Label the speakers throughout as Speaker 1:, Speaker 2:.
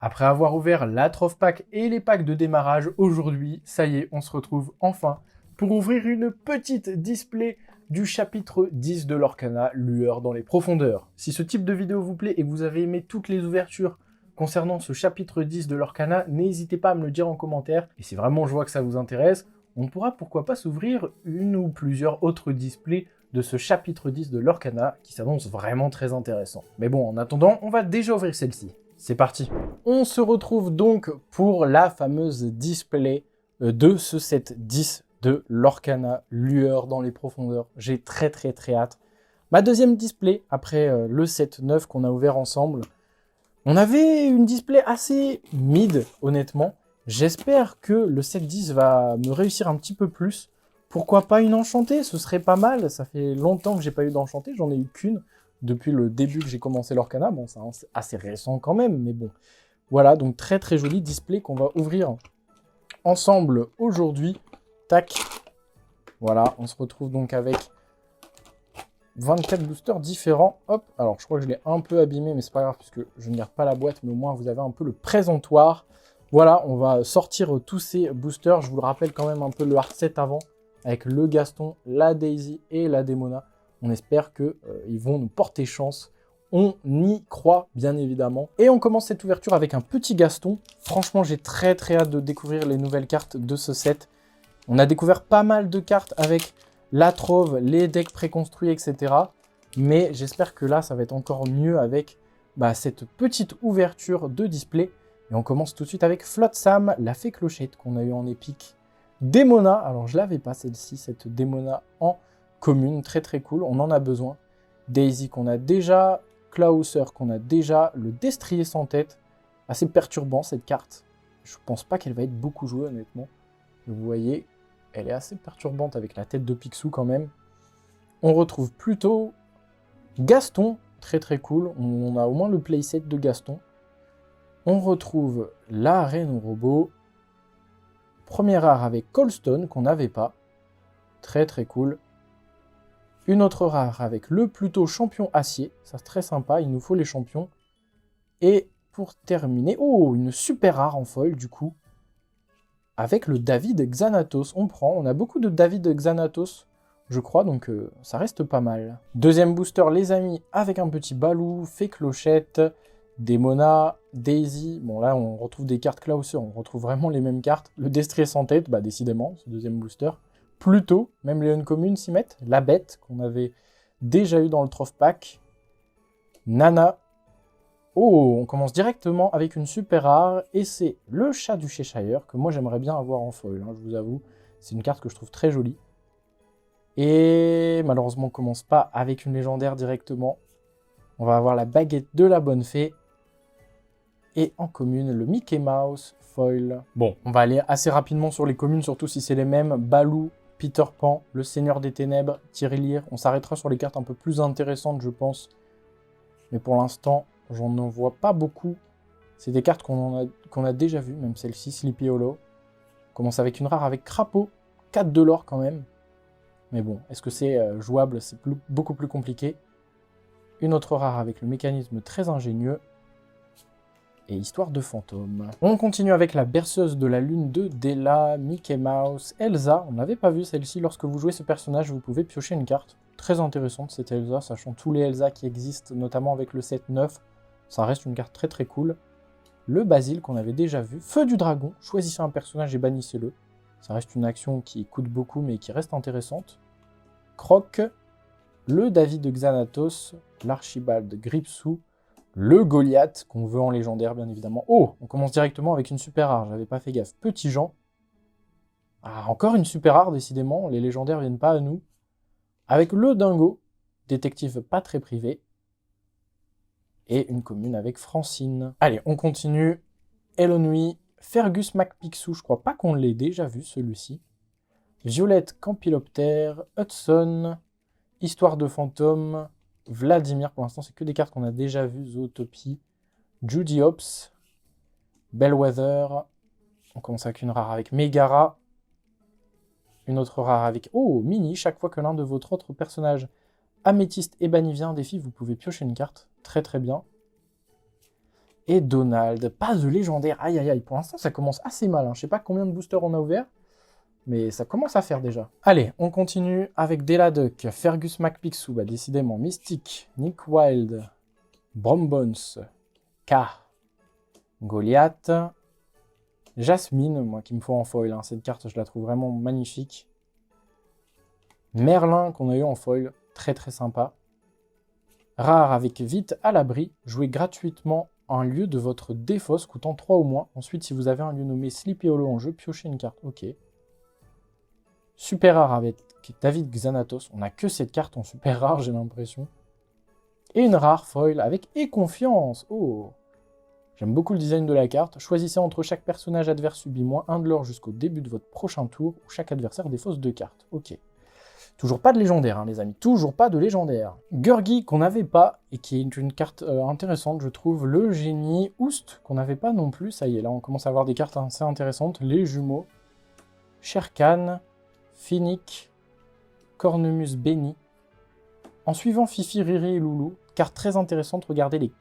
Speaker 1: Après avoir ouvert la Troph Pack et les packs de démarrage, aujourd'hui, ça y est, on se retrouve enfin pour ouvrir une petite display du chapitre 10 de l'Orcana, Lueur dans les profondeurs. Si ce type de vidéo vous plaît et que vous avez aimé toutes les ouvertures concernant ce chapitre 10 de l'Orcana, n'hésitez pas à me le dire en commentaire. Et si vraiment je vois que ça vous intéresse, on pourra pourquoi pas s'ouvrir une ou plusieurs autres displays de ce chapitre 10 de l'Orcana qui s'annonce vraiment très intéressant. Mais bon, en attendant, on va déjà ouvrir celle-ci. C'est parti. On se retrouve donc pour la fameuse display de ce set 10 de l'Orcana, Lueur dans les profondeurs. J'ai très hâte. Ma deuxième display, après le set 9 qu'on a ouvert ensemble, on avait une display assez mid, honnêtement. J'espère que le set 10 va me réussir un petit peu plus. Pourquoi pas une enchantée? Ce serait pas mal. Ça fait longtemps que j'ai pas eu d'enchantée, j'en ai eu qu'une depuis le début que j'ai commencé l'Orcana. Bon, c'est assez récent quand même, mais bon. Voilà, donc très joli display qu'on va ouvrir ensemble aujourd'hui. Tac. Voilà, on se retrouve donc avec 24 boosters différents. Hop, alors je crois que je l'ai un peu abîmé, mais c'est pas grave puisque je ne garde pas la boîte, mais au moins vous avez un peu le présentoir. Voilà, on va sortir tous ces boosters. Je vous le rappelle quand même un peu le hardset avant, avec le Gaston, la Daisy et la Démona. On espère qu'ils vont nous porter chance. On y croit, bien évidemment. Et on commence cette ouverture avec un petit Gaston. Franchement, j'ai très hâte de découvrir les nouvelles cartes de ce set. On a découvert pas mal de cartes avec la trove, les decks préconstruits, etc. Mais j'espère que là, ça va être encore mieux avec cette petite ouverture de display. Et on commence tout de suite avec Flotsam, la fée clochette qu'on a eu en épique. Démona, alors je l'avais pas celle-ci, cette Démona en commune, très cool, on en a besoin. Daisy qu'on a déjà, Klausser qu'on a déjà, le Destrier sans tête, assez perturbant cette carte. Je pense pas qu'elle va être beaucoup jouée honnêtement. Vous voyez, elle est assez perturbante avec la tête de Picsou quand même. On retrouve plutôt Gaston, très cool, on a au moins le playset de Gaston. On retrouve la reine au robot. Premier rare avec Coldstone qu'on n'avait pas. Très cool. Une autre rare avec le plutôt champion acier. Ça c'est très sympa, il nous faut les champions. Et pour terminer, oh, une super rare en foil du coup. Avec le David Xanatos, on prend. On a beaucoup de David Xanatos, je crois, donc ça reste pas mal. Deuxième booster, les amis, avec un petit Balou, fée clochette, Démona, Daisy. Bon, là, on retrouve des cartes Klausser, on retrouve vraiment les mêmes cartes. Le Destrier sans tête, décidément, ce deuxième booster. Pluto, même les uncommunes s'y mettent. La bête, qu'on avait déjà eu dans le Troph Pack. Nana. Oh, on commence directement avec une super rare, et c'est le chat du Cheshire, que moi j'aimerais bien avoir en foil, je vous avoue. C'est une carte que je trouve très jolie. Et malheureusement, on commence pas avec une légendaire directement. On va avoir la baguette de la bonne fée. Et en commune, le Mickey Mouse foil. Bon, on va aller assez rapidement sur les communes, surtout si c'est les mêmes. Balou, Peter Pan, le Seigneur des Ténèbres, Tirelire. On s'arrêtera sur les cartes un peu plus intéressantes, je pense. Mais pour l'instant, j'en vois pas beaucoup. C'est des cartes qu'on a déjà vues, même celle-ci, Sleepy Hollow. On commence avec une rare avec Crapaud, 4 de l'or quand même. Mais bon, est-ce que c'est jouable? C'est beaucoup plus compliqué. Une autre rare avec le mécanisme très ingénieux. Et histoire de fantôme. On continue avec la berceuse de la lune de Della, Mickey Mouse, Elsa. On n'avait pas vu celle-ci. Lorsque vous jouez ce personnage, vous pouvez piocher une carte. Très intéressante cette Elsa, sachant tous les Elsa qui existent, notamment avec le set 9. Ça reste une carte très cool. Le Basile qu'on avait déjà vu. Feu du dragon. Choisissez un personnage et bannissez-le. Ça reste une action qui coûte beaucoup mais qui reste intéressante. Croc. Le David de Xanatos. L'Archibald Gripsou. Le Goliath, qu'on veut en légendaire, bien évidemment. Oh, on commence directement avec une super rare, j'avais pas fait gaffe. Petit Jean. Ah, encore une super rare, décidément. Les légendaires viennent pas à nous. Avec le Dingo, détective pas très privé. Et une commune avec Francine. Allez, on continue. Hello Nuit, Fergus MacPixou, je crois pas qu'on l'ait déjà vu, celui-ci. Violette Campyloptère, Hudson, Histoire de fantôme, Vladimir, pour l'instant c'est que des cartes qu'on a déjà vues, Zootopie, Judy Hopps, Bellwether, on commence avec une rare avec Megara, une autre rare avec, oh, Mini, chaque fois que l'un de votre autre personnage améthyste et banni vient un défi, vous pouvez piocher une carte, très bien. Et Donald, pas de légendaire. Aïe, aïe, aïe. Pour l'instant, ça commence assez mal. Hein. Je sais pas combien de boosters on a ouvert, mais ça commence à faire déjà. Allez, on continue avec Deladuck, Fergus McPixou, bah décidément, Mystique, Nick Wilde, Brombones, K, Goliath, Jasmine, moi qui me faut en foil. Hein. Cette carte, je la trouve vraiment magnifique. Merlin, qu'on a eu en foil, très très sympa. Rare avec Vite à l'abri, jouez gratuitement un lieu de votre défausse coûtant 3 ou moins. Ensuite, si vous avez un lieu nommé Sleepy Hollow en jeu, piochez une carte. Ok. Super rare avec David Xanatos. On n'a que cette carte en super rare, j'ai l'impression. Et une rare foil avec Et Confiance. Oh. J'aime beaucoup le design de la carte. Choisissez entre chaque personnage adverse subit moins 1 de l'or jusqu'au début de votre prochain tour, où chaque adversaire défausse 2 cartes. Ok. Toujours pas de légendaire, hein, les amis. Toujours pas de légendaire. Gurgi, qu'on n'avait pas, et qui est une carte intéressante, je trouve. Le génie Oust, qu'on n'avait pas non plus. Ça y est, là, on commence à avoir des cartes assez intéressantes. Les jumeaux. Sherkan. Finnick. Cornemuse Béni. En suivant Fifi, Riri et Loulou, carte très intéressante, regardez les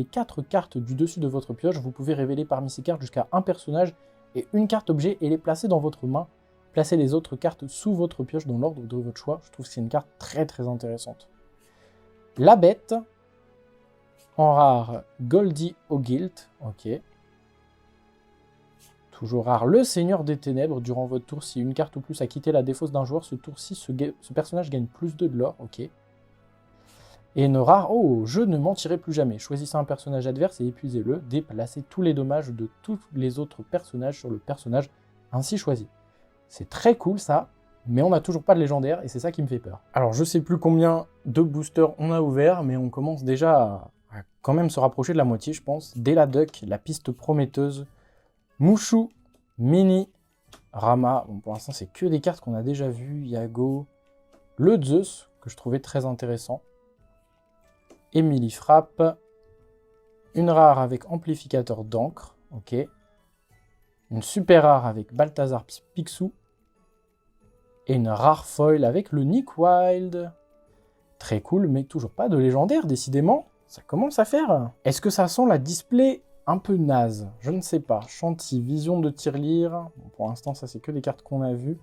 Speaker 1: 4 cartes du dessus de votre pioche. Vous pouvez révéler parmi ces cartes jusqu'à un personnage et une carte objet et les placer dans votre main. Placez les autres cartes sous votre pioche dans l'ordre de votre choix. Je trouve que c'est une carte très très intéressante. La bête. En rare, Goldie O'Gilt. Ok. Toujours rare, le Seigneur des Ténèbres. Durant votre tour, si une carte ou plus a quitté la défausse d'un joueur, ce tour-ci, ce personnage gagne plus 2 de l'or. Ok. Et une rare, oh, je ne mentirai plus jamais. Choisissez un personnage adverse et épuisez-le. Déplacez tous les dommages de tous les autres personnages sur le personnage ainsi choisi. C'est très cool ça, mais on n'a toujours pas de légendaire et c'est ça qui me fait peur. Alors je sais plus combien de boosters on a ouvert, mais on commence déjà à quand même se rapprocher de la moitié, je pense. Deladuck, la piste prometteuse, Mouchou, Mini, Rama. Bon, pour l'instant, c'est que des cartes qu'on a déjà vues. Yago, le Zeus, que je trouvais très intéressant. Emily Frappe, une rare avec amplificateur d'encre, ok. Une super rare avec Balthazar Picsou. Et une rare foil avec le Nick Wilde. Très cool, mais toujours pas de légendaire, décidément. Ça commence à faire. Est-ce que ça sent la display un peu naze? Je ne sais pas. Chanty, Vision de Tirelire. Bon, pour l'instant, ça, c'est que des cartes qu'on a vues.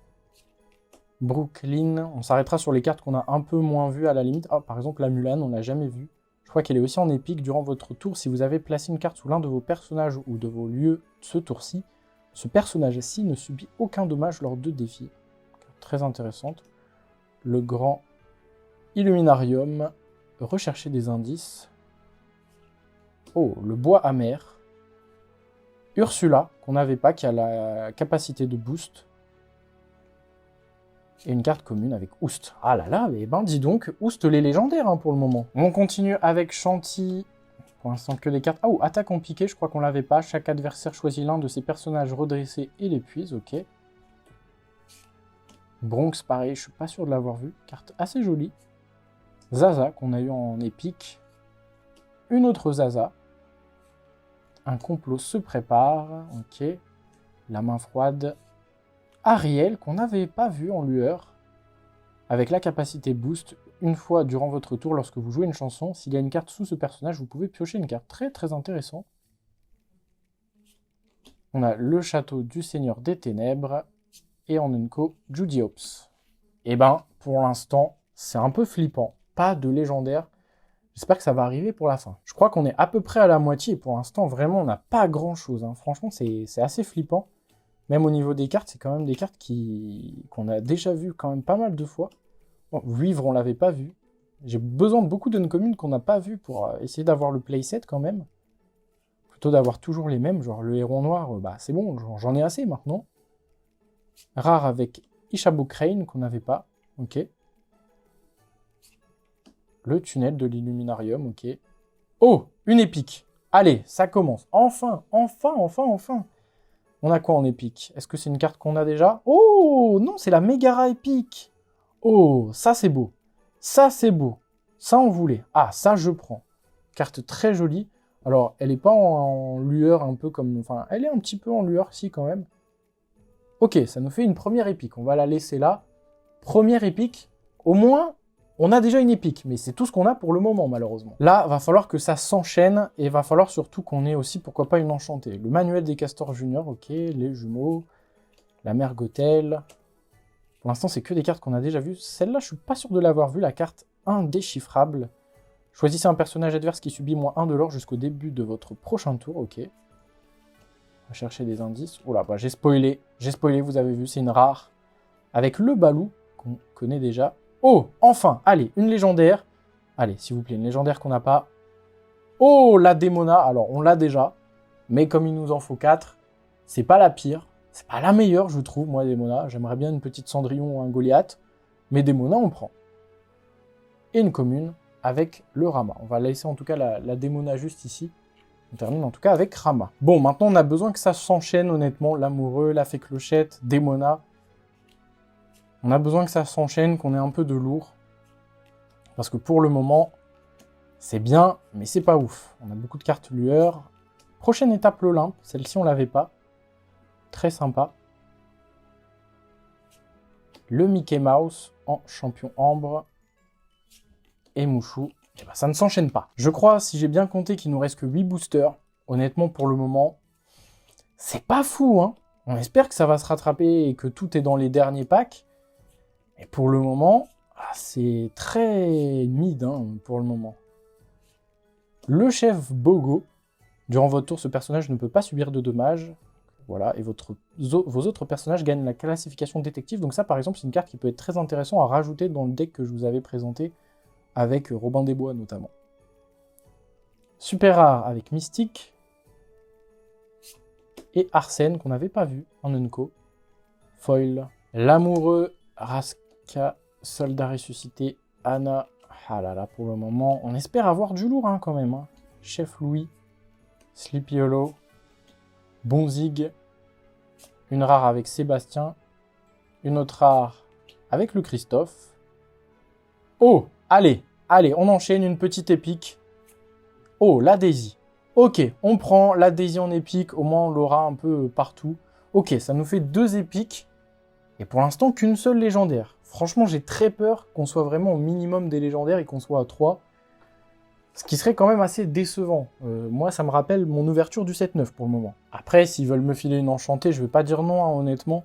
Speaker 1: Brooklyn. On s'arrêtera sur les cartes qu'on a un peu moins vues à la limite. Ah, par exemple, la Mulan, on l'a jamais vue. Je crois qu'elle est aussi en épique. Durant votre tour, si vous avez placé une carte sous l'un de vos personnages ou de vos lieux ce tour-ci, ce personnage-ci ne subit aucun dommage lors de défis. Très intéressante. Le grand Illuminarium. Rechercher des indices. Oh, le bois amer. Ursula, qu'on n'avait pas, qui a la capacité de boost. Et une carte commune avec Oust. Ah là là, eh ben dis donc, Oust les légendaires hein, pour le moment. On continue avec Chanty. Pour l'instant que des cartes. Ah, attaque en piqué, je crois qu'on l'avait pas. Chaque adversaire choisit l'un de ses personnages redressés et l'épuise, ok. Bronx, pareil, je suis pas sûr de l'avoir vu. Carte assez jolie. Zaza, qu'on a eu en épique. Une autre Zaza. Un complot se prépare, ok. La main froide. Ariel, qu'on n'avait pas vu en lueur. Avec la capacité boost, une fois durant votre tour, lorsque vous jouez une chanson, s'il y a une carte sous ce personnage, vous pouvez piocher une carte. Très très intéressant. On a le château du Seigneur des Ténèbres. Et en Unco, Judy Hopes. Et ben, pour l'instant, c'est un peu flippant. Pas de légendaire. J'espère que ça va arriver pour la fin. Je crois qu'on est à peu près à la moitié. Et pour l'instant, vraiment, on n'a pas grand-chose. Hein. Franchement, c'est assez flippant. Même au niveau des cartes, c'est quand même des cartes qu'on a déjà vues quand même pas mal de fois. Bon, Vivre, on l'avait pas vu. J'ai besoin de beaucoup d'uncommunes qu'on n'a pas vu pour essayer d'avoir le playset quand même. Plutôt d'avoir toujours les mêmes. Genre le héros noir, bah c'est bon, j'en ai assez maintenant. Rare avec Ishabu Crane, qu'on n'avait pas. Ok. Le tunnel de l'Illuminarium, ok. Oh, une épique. Allez, ça commence. Enfin. On a quoi en épique? Est-ce que c'est une carte qu'on a déjà? Oh, non, c'est la Megara épique. Oh, ça c'est beau. Ça c'est beau. Ça on voulait. Ah, ça je prends. Carte très jolie. Alors, elle n'est pas en lueur un peu comme... Enfin, elle est un petit peu en lueur ici quand même. Ok, ça nous fait une première épique. On va la laisser là. Première épique. Au moins, On a déjà une épique, mais c'est tout ce qu'on a pour le moment, malheureusement. Là, va falloir que ça s'enchaîne, et va falloir surtout qu'on ait aussi, pourquoi pas, une enchantée. Le manuel des castors juniors, ok, les jumeaux, la mère Gothel. Pour l'instant, c'est que des cartes qu'on a déjà vues. Celle-là, je suis pas sûr de l'avoir vue, la carte indéchiffrable. Choisissez un personnage adverse qui subit -1 de l'or jusqu'au début de votre prochain tour, ok. On va chercher des indices. Oula, bah j'ai spoilé, vous avez vu, c'est une rare. Avec le Balou, qu'on connaît déjà. Oh, enfin, allez, une légendaire. Allez, s'il vous plaît, une légendaire qu'on n'a pas. Oh, la Démona, alors on l'a déjà, mais comme il nous en faut 4, c'est pas la pire, c'est pas la meilleure, je trouve, moi, Démona. J'aimerais bien une petite Cendrillon ou un Goliath, mais Démona, on prend. Et une commune avec le Rama. On va laisser en tout cas la Démona juste ici. On termine en tout cas avec Rama. Bon, maintenant on a besoin que ça s'enchaîne honnêtement. L'amoureux, la fée clochette, Démona. On a besoin que ça s'enchaîne, qu'on ait un peu de lourd. Parce que pour le moment, c'est bien, mais c'est pas ouf. On a beaucoup de cartes lueur. Prochaine étape, l'Olympe. Celle-ci, on l'avait pas. Très sympa. Le Mickey Mouse en champion ambre. Et Mouchou. Et ben, ça ne s'enchaîne pas. Je crois, si j'ai bien compté, qu'il nous reste que 8 boosters. Honnêtement, pour le moment, c'est pas fou, hein. On espère que ça va se rattraper et que tout est dans les derniers packs. Mais pour le moment, c'est très mid, hein, pour le moment. Le chef Bogo. Durant votre tour, ce personnage ne peut pas subir de dommages. Voilà, et vos autres personnages gagnent la classification détective. Donc ça, par exemple, c'est une carte qui peut être très intéressante à rajouter dans le deck que je vous avais présenté avec Robin des Bois, notamment. Super rare avec Mystique. Et Arsène, qu'on n'avait pas vu en Unco. Foil. L'amoureux, Raska, Soldat ressuscité, Anna. Ah là là, pour le moment, on espère avoir du lourd, hein, quand même. Hein. Chef Louis. Sleepy Hollow. Bonzig. Une rare avec Sébastien. Une autre rare avec le Christophe. Oh, allez, on enchaîne une petite épique. Oh, la Daisy. Ok, on prend la Daisy en épique, au moins on l'aura un peu partout. Ok, ça nous fait 2 épiques, et pour l'instant qu'une seule légendaire. Franchement, j'ai très peur qu'on soit vraiment au minimum des légendaires et qu'on soit à 3. Ce qui serait quand même assez décevant. Moi, ça me rappelle mon ouverture du 7-9 pour le moment. Après, s'ils veulent me filer une enchantée, je vais pas dire non, hein, honnêtement.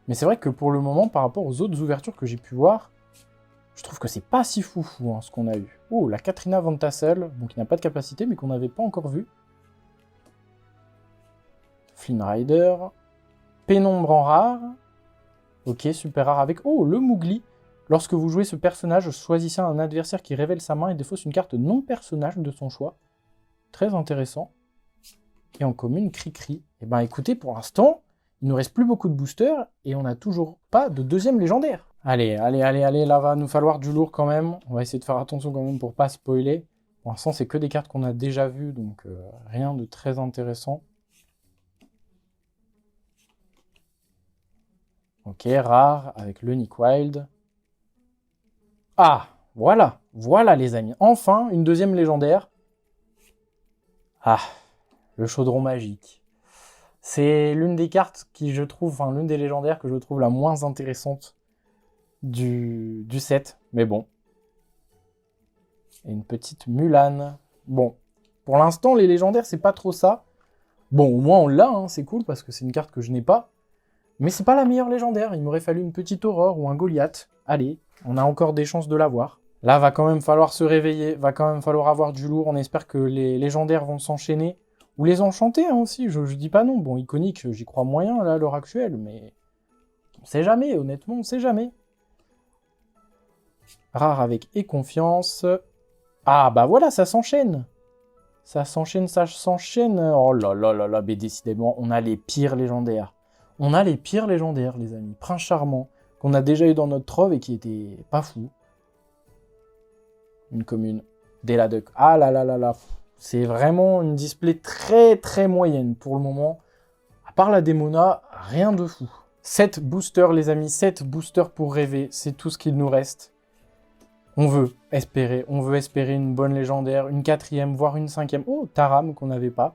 Speaker 1: Mais c'est vrai que pour le moment, par rapport aux autres ouvertures que j'ai pu voir, je trouve que c'est pas si foufou, hein, ce qu'on a eu. Oh, la Katrina Van Tassel, donc il n'a pas de capacité, mais qu'on n'avait pas encore vu. Flynn Rider. Pénombre en rare. Ok, super rare avec... Oh, le Mougli. Lorsque vous jouez ce personnage, choisissez un adversaire qui révèle sa main et défausse une carte non-personnage de son choix. Très intéressant. Et en commune, Cri-Cri. Eh ben écoutez, pour l'instant, il nous reste plus beaucoup de boosters et on n'a toujours pas de deuxième légendaire. Allez, là va nous falloir du lourd quand même. On va essayer de faire attention quand même pour pas spoiler. Pour l'instant, c'est que des cartes qu'on a déjà vues, donc rien de très intéressant. Ok, rare avec le Nick Wild. Ah, voilà les amis. Enfin, une deuxième légendaire. Ah, le chaudron magique. C'est l'une des cartes qui, je trouve, enfin l'une des légendaires que je trouve la moins intéressante du set, mais bon. Et une petite Mulan. Bon, pour l'instant, les légendaires, c'est pas trop ça. Bon, au moins on l'a, hein, c'est cool, parce que c'est une carte que je n'ai pas. Mais c'est pas la meilleure légendaire, il m'aurait fallu une petite Aurore ou un Goliath. Allez, on a encore des chances de l'avoir. Là, va quand même falloir se réveiller, va quand même falloir avoir du lourd. On espère que les légendaires vont s'enchaîner. Ou les enchanter, hein, aussi, je dis pas non. Bon, iconique, j'y crois moyen, là, à l'heure actuelle, mais... On sait jamais, honnêtement, on sait jamais. Rare avec et confiance. Ah, bah voilà, ça s'enchaîne. Ça s'enchaîne. Oh là là là là, mais décidément, on a les pires légendaires. On a les pires légendaires, les amis. Prince Charmant, qu'on a déjà eu dans notre trove et qui était pas fou. Une commune. Deladuck. Ah là là là là. C'est vraiment une display très très moyenne pour le moment. À part la Démona, rien de fou. 7 boosters, les amis. 7 boosters pour rêver. C'est tout ce qu'il nous reste. On veut espérer une bonne légendaire, une 4e, voire une 5e. Oh, Taram, qu'on n'avait pas.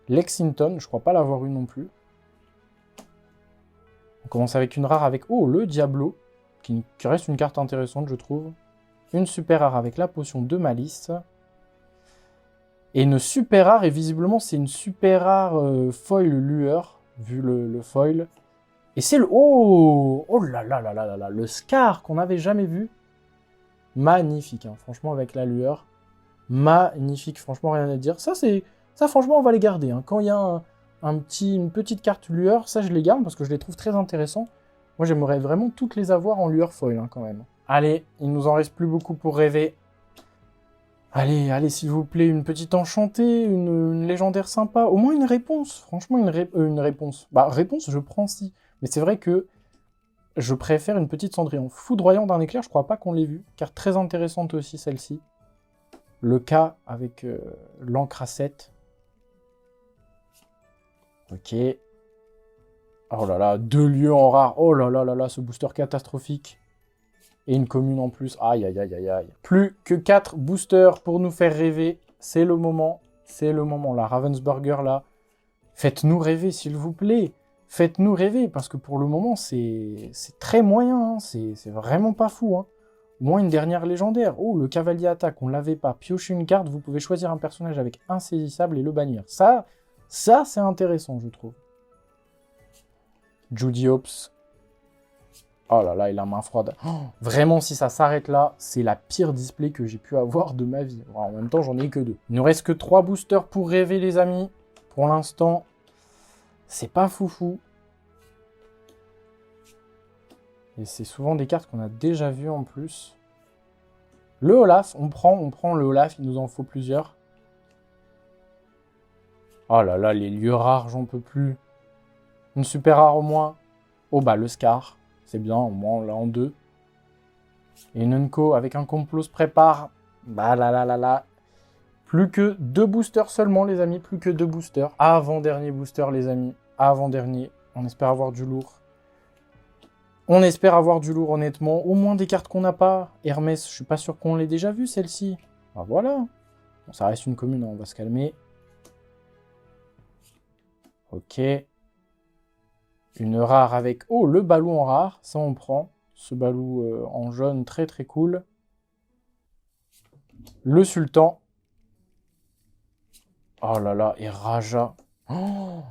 Speaker 1: Lexington, je crois pas l'avoir eu non plus. On commence avec une rare avec... Oh, le Diablo. qui reste une carte intéressante, je trouve. Une super rare avec la potion de malice. Et une super rare, et visiblement, c'est une super rare foil lueur, vu le foil. Et c'est le... Oh, oh là là là là là là, le Scar qu'on n'avait jamais vu. Magnifique, hein, franchement, avec la lueur. Magnifique, franchement, rien à dire. Ça, franchement, on va les garder. Hein. Quand il y a une petite carte lueur, ça, je les garde parce que je les trouve très intéressants. Moi, j'aimerais vraiment toutes les avoir en lueur foil, hein, quand même. Allez, il nous en reste plus beaucoup pour rêver. Allez, allez, s'il vous plaît, une petite enchantée, une légendaire sympa. Au moins une réponse. Franchement, une réponse. Bah, réponse, je prends si. Mais c'est vrai que je préfère une petite Cendrillon. Foudroyant d'un éclair, je crois pas qu'on l'ait vu. Car très intéressante aussi, celle-ci. Le cas avec l'encre à 7. Ok. Oh là là, 2 lieux en rare. Oh là là là là, ce booster catastrophique. Et une commune en plus. Aïe, aïe, aïe, aïe, aïe. Plus que 4 boosters pour nous faire rêver. C'est le moment. C'est le moment. La Ravensburger, là. Faites-nous rêver, s'il vous plaît. Faites-nous rêver. Parce que pour le moment, c'est très moyen. Hein. C'est vraiment pas fou. Hein. Au moins une dernière légendaire. Oh, le cavalier attaque, on l'avait pas. Piochez une carte, vous pouvez choisir un personnage avec insaisissable et le bannir. Ça c'est intéressant, je trouve. Judy Hopps. Oh là là, il a main froide. Oh, vraiment, si ça s'arrête là, c'est la pire display que j'ai pu avoir de ma vie. En même temps, j'en ai que 2. Il nous reste que 3 boosters pour rêver, les amis. Pour l'instant, c'est pas foufou. Et c'est souvent des cartes qu'on a déjà vues en plus. Le Olaf, on prend le Olaf, il nous en faut plusieurs. Oh là là, les lieux rares, j'en peux plus. Une super rare au moins. Oh bah, le Scar. C'est bien, au moins on l'a en 2. Et une Unco avec un complot se prépare. Bah là là là là. Plus que 2 boosters seulement, les amis. Plus que 2 boosters. Avant-dernier booster, les amis. Avant-dernier. On espère avoir du lourd. On espère avoir du lourd, honnêtement. Au moins des cartes qu'on n'a pas. Hermès, je suis pas sûr qu'on l'ait déjà vu, celle-ci. Bah voilà. Bon, ça reste une commune, hein, on va se calmer. Ok. Une rare avec... Oh, le balou en rare. Ça, on prend. Ce balou en jaune, très très cool. Le sultan. Oh là là, et Raja. Oh,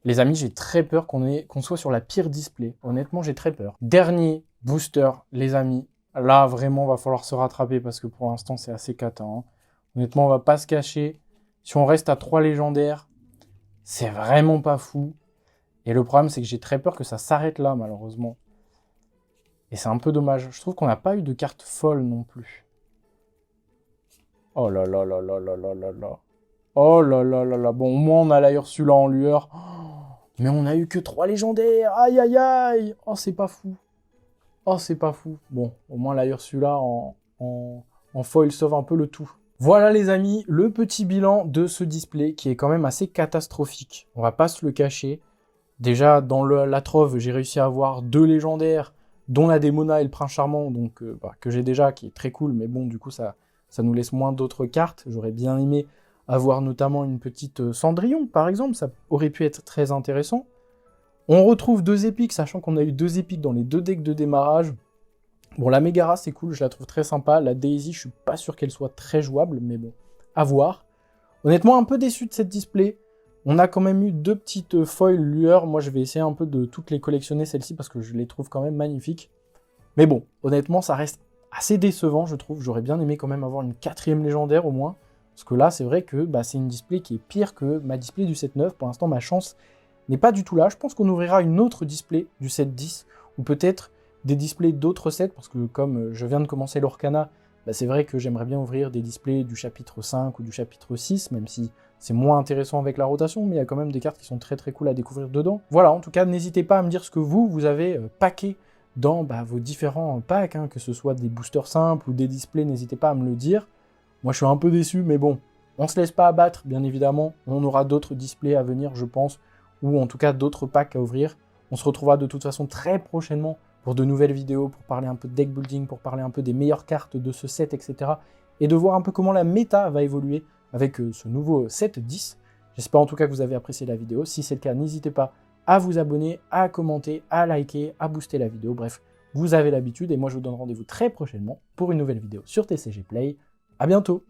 Speaker 1: les amis, j'ai très peur qu'on soit sur la pire display. Honnêtement, j'ai très peur. Dernier booster, les amis. Là, vraiment, va falloir se rattraper parce que pour l'instant, c'est assez cata. Hein. Honnêtement, on va pas se cacher. Si on reste à 3 légendaires, c'est vraiment pas fou. Et le problème, c'est que j'ai très peur que ça s'arrête là, malheureusement. Et c'est un peu dommage. Je trouve qu'on n'a pas eu de carte folle non plus. Oh là là là là là là là là. Oh là là là là. Bon, au moins, on a la Ursula en lueur. Oh, mais on a eu que 3 légendaires. Aïe, aïe, aïe. Oh, c'est pas fou. Oh, c'est pas fou. Bon, au moins, la Ursula en foil sauve un peu le tout. Voilà, les amis, le petit bilan de ce display qui est quand même assez catastrophique. On va pas se le cacher. Déjà, dans la trove, j'ai réussi à avoir 2 légendaires, dont la Démona et le Prince Charmant, donc que j'ai déjà, qui est très cool, mais bon, du coup, ça nous laisse moins d'autres cartes. J'aurais bien aimé avoir notamment une petite Cendrillon, par exemple, ça aurait pu être très intéressant. On retrouve 2 épiques, sachant qu'on a eu 2 épiques dans les 2 decks de démarrage. Bon, la Megara, c'est cool, je la trouve très sympa. La Daisy, je suis pas sûr qu'elle soit très jouable, mais bon, à voir. Honnêtement, un peu déçu de cette display. On a quand même eu 2 petites foils lueurs. Moi, je vais essayer un peu de toutes les collectionner, celles-ci, parce que je les trouve quand même magnifiques. Mais bon, honnêtement, ça reste assez décevant, je trouve. J'aurais bien aimé quand même avoir une 4e légendaire, au moins. Parce que là, c'est vrai que c'est une display qui est pire que ma display du 7-9. Pour l'instant, ma chance n'est pas du tout là. Je pense qu'on ouvrira une autre display du 7-10, ou peut-être des displays d'autres sets, parce que comme je viens de commencer l'Orcana, c'est vrai que j'aimerais bien ouvrir des displays du chapitre 5 ou du chapitre 6, même si c'est moins intéressant avec la rotation, mais il y a quand même des cartes qui sont très très cool à découvrir dedans. Voilà, en tout cas, n'hésitez pas à me dire ce que vous avez packé dans vos différents packs, hein, que ce soit des boosters simples ou des displays, n'hésitez pas à me le dire. Moi, je suis un peu déçu, mais bon, on se laisse pas abattre, bien évidemment. On aura d'autres displays à venir, je pense, ou en tout cas d'autres packs à ouvrir. On se retrouvera de toute façon très prochainement pour de nouvelles vidéos, pour parler un peu de deck building, pour parler un peu des meilleures cartes de ce set, etc. Et de voir un peu comment la méta va évoluer avec ce nouveau set 10. J'espère en tout cas que vous avez apprécié la vidéo. Si c'est le cas, n'hésitez pas à vous abonner, à commenter, à liker, à booster la vidéo. Bref, Vous avez l'habitude et moi je vous donne rendez-vous très prochainement pour une nouvelle vidéo sur TCG Play. À bientôt!